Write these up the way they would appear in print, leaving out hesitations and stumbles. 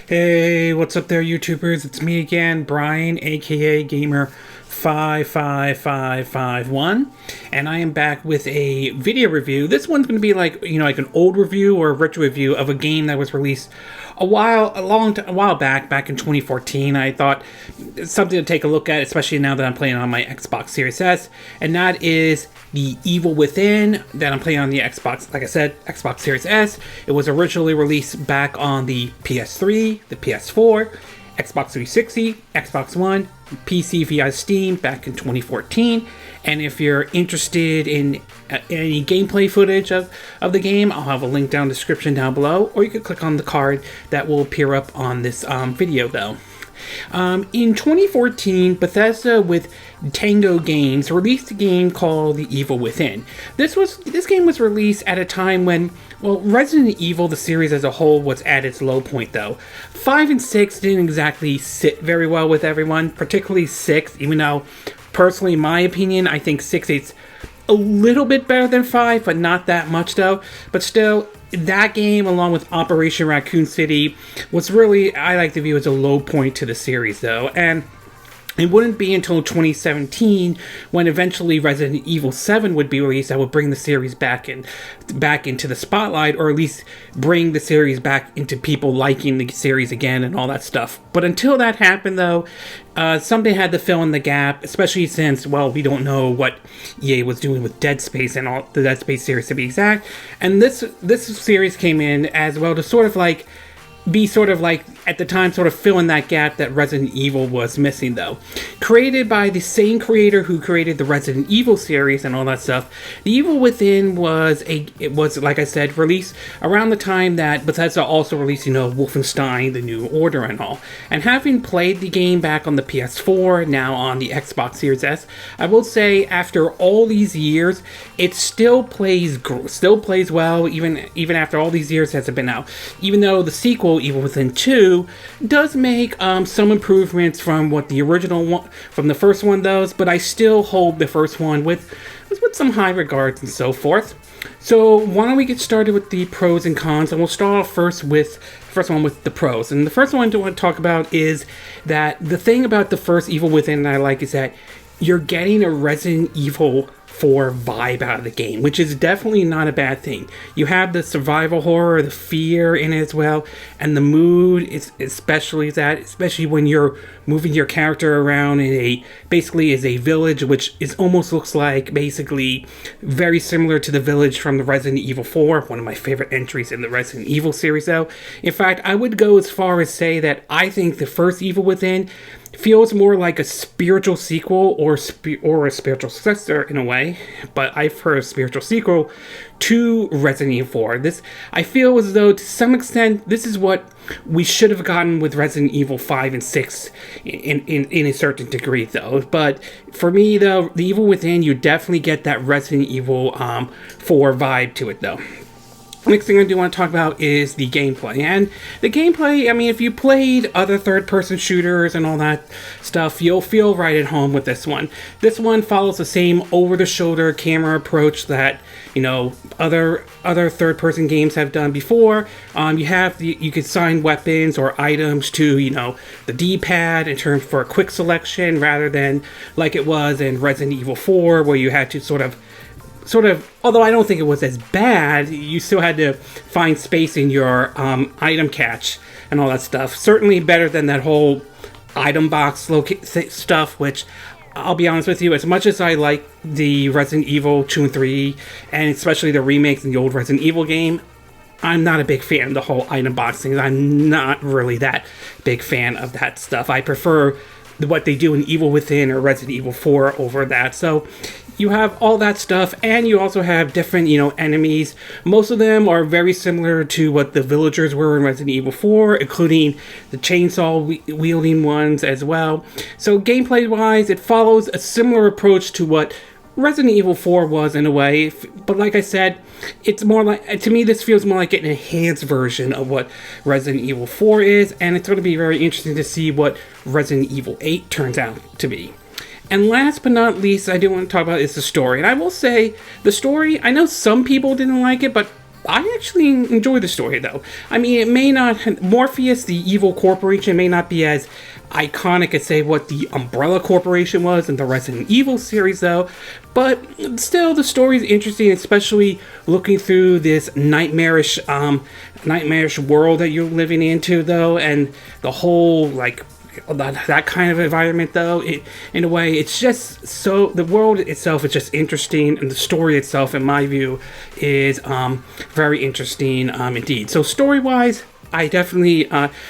Hey, what's up there, YouTubers? It's me again, Brian, aka Gamer55551, and I am back with a video review. This one's going to be like an old review or a retro review of a game that was released a while back in 2014. I thought it's something to take a look at, especially now that I'm playing on my Xbox Series S, and that is The Evil Within that I'm playing on the Xbox, like I said, Xbox Series S. It was originally released back on the PS3, the PS4, Xbox 360, Xbox One, PC via Steam back in 2014. And if you're interested in any gameplay footage of the game, I'll have a link down in the description down below, or you can click on the card that will appear up on this video though. In 2014, Bethesda with Tango Games released a game called The Evil Within. This game was released at a time when, well, Resident Evil, the series as a whole, was at its low point though. 5 and 6 didn't exactly sit very well with everyone, particularly 6, even though, personally, in my opinion, I think 6 is a little bit better than 5, but not that much though. But still, that game, along with Operation Raccoon City, was really, I like to view as a low point to the series though. And it wouldn't be until 2017 when eventually Resident Evil 7 would be released that would bring the series back into the spotlight, or at least bring the series back into people liking the series again and all that stuff. But until that happened though, something had to fill in the gap, especially since, well, we don't know what EA was doing with Dead Space and all the Dead Space series to be exact. And this series came in as well to sort of like at the time, sort of fill in that gap that Resident Evil was missing though. Created by the same creator who created the Resident Evil series and all that stuff, The Evil Within was, like I said, released around the time that Bethesda also released, Wolfenstein, The New Order and all. And having played the game back on the PS4, now on the Xbox Series S, I will say after all these years, it still plays well, even after all these years has been out. Even though the sequel, Evil Within 2, does make some improvements from what the original one, from the first one does, but I still hold the first one with some high regards and so forth. So why don't we get started with the pros and cons, and we'll start off first with the pros. And the first one I want to talk about is that the thing about the first Evil Within that I like is that you're getting a Resident Evil 4 vibe out of the game, which is definitely not a bad thing. You have the survival horror, the fear in it as well, and the mood is especially when you're moving your character around in basically a village, which almost looks like basically very similar to the village from the Resident Evil 4, one of my favorite entries in the Resident Evil series though. In fact, I would go as far as say that I think the first Evil Within feels more like a spiritual sequel or a spiritual successor in a way, but I've heard a spiritual sequel to Resident Evil 4. I feel as though to some extent this is what we should have gotten with Resident Evil 5 and 6 in a certain degree though. But for me though, The Evil Within, you definitely get that Resident Evil 4 vibe to it though. Next thing I do want to talk about is the gameplay. And the gameplay, I mean, if you played other third-person shooters and all that stuff, you'll feel right at home with this one. This one follows the same over-the-shoulder camera approach that, other third-person games have done before. You can assign weapons or items to, the D-pad in terms for a quick selection, rather than like it was in Resident Evil 4, where you had to sort of, although I don't think it was as bad, you still had to find space in your item cache and all that stuff. Certainly better than that whole item box stuff, which I'll be honest with you, as much as I like the Resident Evil 2 and 3, and especially the remakes in the old Resident Evil game, I'm not a big fan of the whole item box thing. I'm not really that big fan of that stuff. I prefer what they do in Evil Within or Resident Evil 4 over that. So you have all that stuff, and you also have different, enemies. Most of them are very similar to what the villagers were in Resident Evil 4, including the chainsaw wielding ones as well. So gameplay-wise, it follows a similar approach to what Resident Evil 4 was in a way, but like I said, it's more like, to me, this feels more like an enhanced version of what Resident Evil 4 is, and it's going to be very interesting to see what Resident Evil 8 turns out to be. And last but not least, I do want to talk about is the story. And I will say, the story, I know some people didn't like it, but I actually enjoy the story, though. I mean, it may not... Morpheus, the evil corporation, may not be as iconic as, say, what the Umbrella Corporation was in the Resident Evil series, though. But still, the story is interesting, especially looking through this nightmarish world that you're living into, though, and the whole, like... that kind of environment, though, in a way, it's just so, the world itself is just interesting, and the story itself, in my view, is very interesting indeed. So story wise, I definitely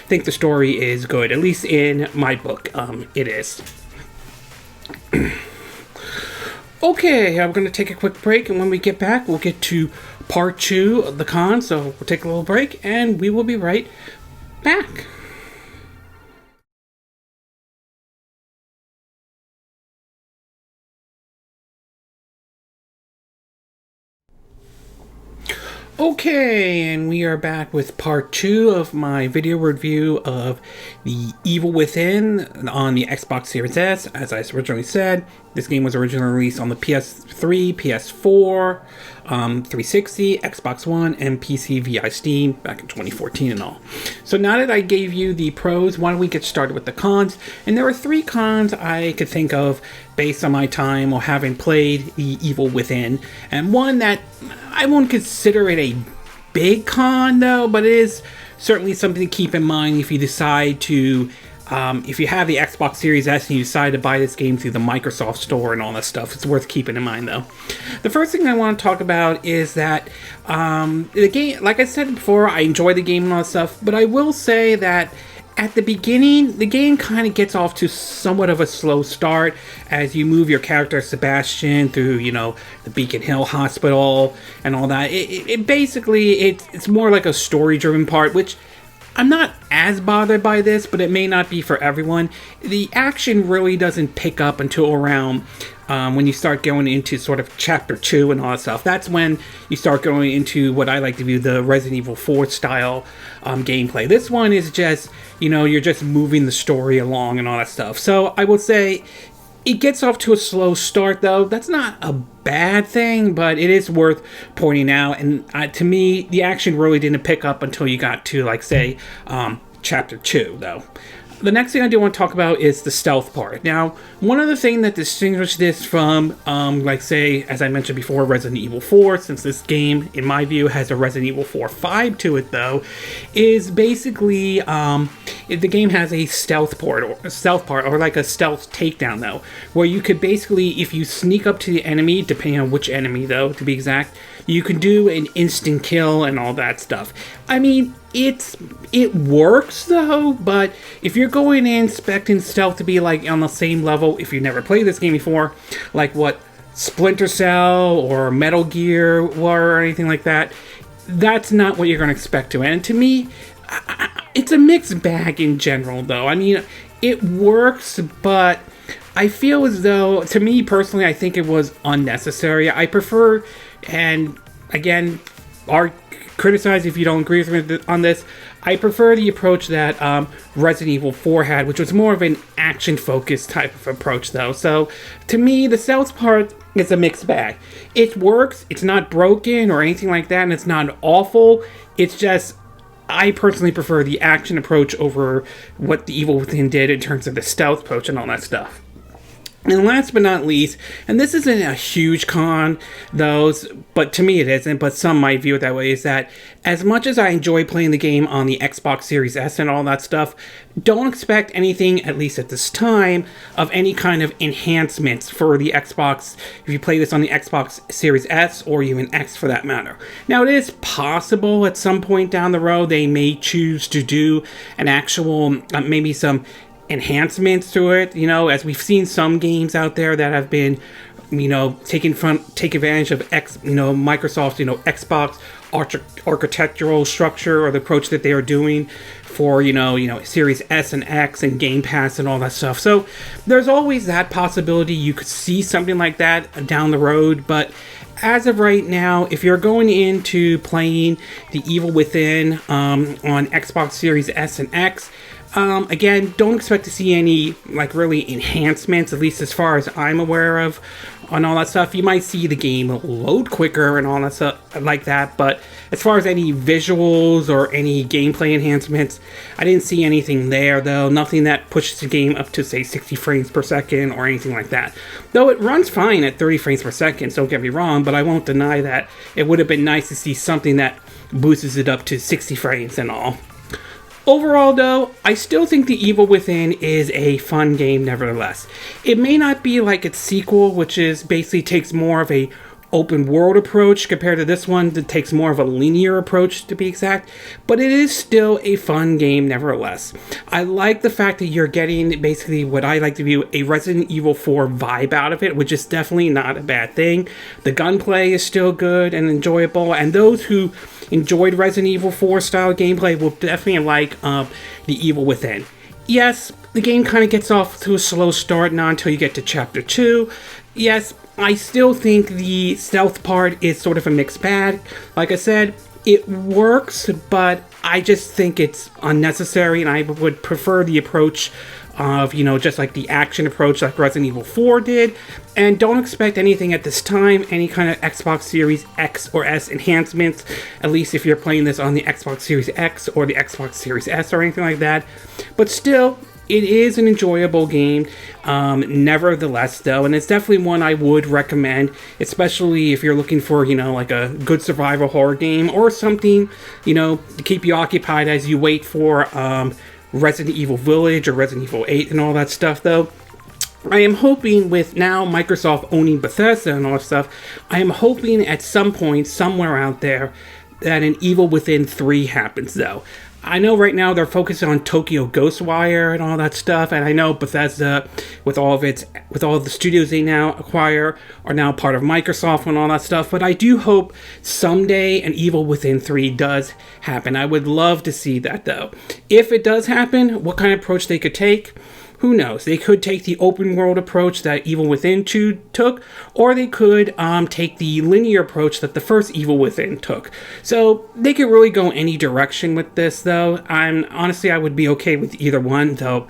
think the story is good, at least in my book. It is. Okay, I'm going to take a quick break, and when we get back, we'll get to part 2 of the con. So we'll take a little break, and we will be right back. Okay, and we are back with part 2 of my video review of The Evil Within on the Xbox Series S. As I originally said, this game was originally released on the PS3, PS4, 360, Xbox One, and PC via Steam back in 2014 and all. So now that I gave you the pros, why don't we get started with the cons? And there are 3 cons I could think of based on my time or having played The Evil Within. And one that I won't consider it a big con, though, but it is certainly something to keep in mind if you decide to, if you have the Xbox Series S and you decide to buy this game through the Microsoft Store and all that stuff. It's worth keeping in mind, though. The first thing I want to talk about is that the game, like I said before, I enjoy the game and all that stuff, but I will say that at the beginning, the game kind of gets off to somewhat of a slow start as you move your character Sebastian through, you know, the Beacon Hill Hospital and all that. It basically, it's more like a story-driven part, which I'm not as bothered by this, but it may not be for everyone. The action really doesn't pick up until around when you start going into sort of Chapter 2 and all that stuff. That's when you start going into what I like to view the Resident Evil 4 style gameplay. This one is just, you know, you're just moving the story along and all that stuff. So I will say it gets off to a slow start, though. That's not a bad thing, but it is worth pointing out. And to me, the action really didn't pick up until you got to, like, say, Chapter 2, though. The next thing I do want to talk about is the stealth part. Now, one of the things that distinguishes this from, like, say, as I mentioned before, Resident Evil 4, since this game, in my view, has a Resident Evil 4 vibe to it, though, is basically, the game has a stealth part, or like a stealth takedown, though, where you could basically, if you sneak up to the enemy, depending on which enemy, though, to be exact, you can do an instant kill and all that stuff. I mean, it works, though, but if you're going in expecting stealth to be like on the same level, if you've never played this game before, like what Splinter Cell or Metal Gear were or anything like that, that's not what you're going to expect to. And to me, it's a mixed bag in general, though. I mean, it works, but I feel as though, to me personally, I think it was unnecessary. I prefer, and again, criticize if you don't agree with me on this, I prefer the approach that Resident Evil 4 had, which was more of an action-focused type of approach, though. So, to me, the stealth part is a mixed bag. It works, it's not broken or anything like that, and it's not awful. It's just, I personally prefer the action approach over what The Evil Within did in terms of the stealth approach and all that stuff. And last but not least, and this isn't a huge con, though, but to me it isn't, but some might view it that way, is that as much as I enjoy playing the game on the Xbox Series S and all that stuff, don't expect anything, at least at this time, of any kind of enhancements for the Xbox, if you play this on the Xbox Series S or even X for that matter. Now, it is possible at some point down the road they may choose to do an actual, maybe some enhancements to it, you know, as we've seen some games out there that have been, you know, take advantage of Microsoft's, you know, Xbox architectural structure or the approach that they are doing for, you know, Series S and X and Game Pass and all that stuff. So there's always that possibility you could see something like that down the road, but as of right now, if you're going into playing The Evil Within on Xbox Series S and X, again, don't expect to see any, like, really enhancements, at least as far as I'm aware of, on all that stuff. You might see the game load quicker and all that stuff like that, but As far as any visuals or any gameplay enhancements, I didn't see anything there, though. Nothing that pushes the game up to, say, 60 frames per second or anything like that. Though it runs fine at 30 frames per second, don't get me wrong, but I won't deny that it would have been nice to see something that boosts it up to 60 frames and all. Overall, though, I still think The Evil Within is a fun game nevertheless. It may not be like its sequel, which is basically takes more of a open world approach compared to this one that takes more of a linear approach, to be exact, but it is still a fun game nevertheless. I like the fact that you're getting basically what I like to view a Resident Evil 4 vibe out of it, which is definitely not a bad thing. The gunplay is still good and enjoyable, and those who enjoyed Resident Evil 4 style gameplay will definitely like The Evil Within. Yes, the game kind of gets off to a slow start not until you get to Chapter 2. Yes, I still think the stealth part is sort of a mixed bag. Like I said, it works, but I just think it's unnecessary, and I would prefer the approach of, just like the action approach like Resident Evil 4 did. And don't expect anything at this time, any kind of Xbox Series X or S enhancements, at least if you're playing this on the Xbox Series X or the Xbox Series S or anything like that. But still, it is an enjoyable game, nevertheless, though, and it's definitely one I would recommend, especially if you're looking for, like a good survival horror game or something, to keep you occupied as you wait for Resident Evil Village or Resident Evil 8 and all that stuff, though. I am hoping with now Microsoft owning Bethesda and all that stuff, I am hoping at some point, somewhere out there, that an Evil Within 3 happens, though. I know right now they're focusing on Tokyo Ghostwire and all that stuff, and I know Bethesda, with all the studios they now acquire, are now part of Microsoft and all that stuff, but I do hope someday an Evil Within 3 does happen. I would love to see that, though. If it does happen, what kind of approach they could take, who knows? They could take the open world approach that Evil Within 2 took, or they could take the linear approach that the first Evil Within took. So they could really go any direction with this, though. Honestly, I would be okay with either one, though.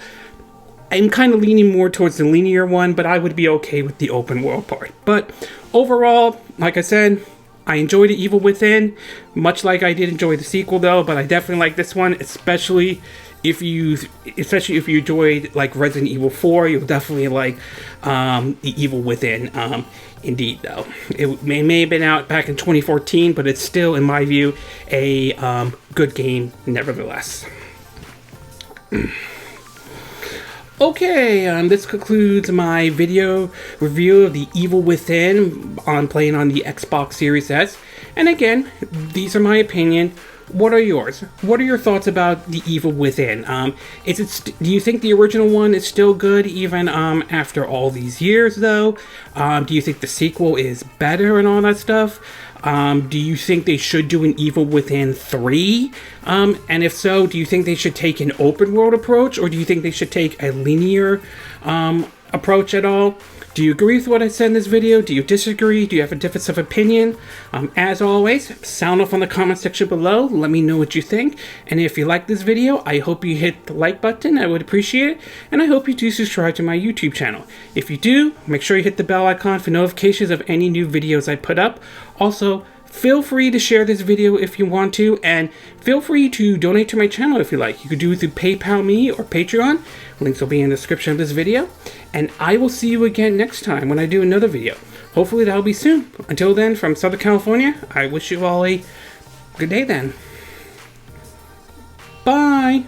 I'm kind of leaning more towards the linear one, but I would be okay with the open world part. But overall, like I said, I enjoyed the Evil Within, much like I did enjoy the sequel, though. But I definitely like this one, especially if you enjoyed like Resident Evil 4, you'll definitely like the Evil Within. Indeed, though, it may have been out back in 2014, but it's still, in my view, a good game nevertheless. Okay, this concludes my video review of the Evil Within playing on the Xbox Series S. And again, these are my opinion. What are yours? What are your thoughts about The Evil Within? Do you think the original one is still good even after all these years, though? Do you think the sequel is better and all that stuff? Do you think they should do an Evil Within 3? And if so, do you think they should take an open world approach, or do you think they should take a linear approach at all? Do you agree with what I said in this video? Do you disagree? Do you have a difference of opinion? As always, sound off on the comment section below. Let me know what you think. And if you like this video, I hope you hit the like button. I would appreciate it. And I hope you do subscribe to my YouTube channel. If you do, make sure you hit the bell icon for notifications of any new videos I put up. Also, feel free to share this video if you want to, and feel free to donate to my channel if you like. You could do it through PayPal me or Patreon. Links will be in the description of this video. And I will see you again next time when I do another video. Hopefully that'll be soon. Until then, from Southern California, I wish you all a good day then. Bye!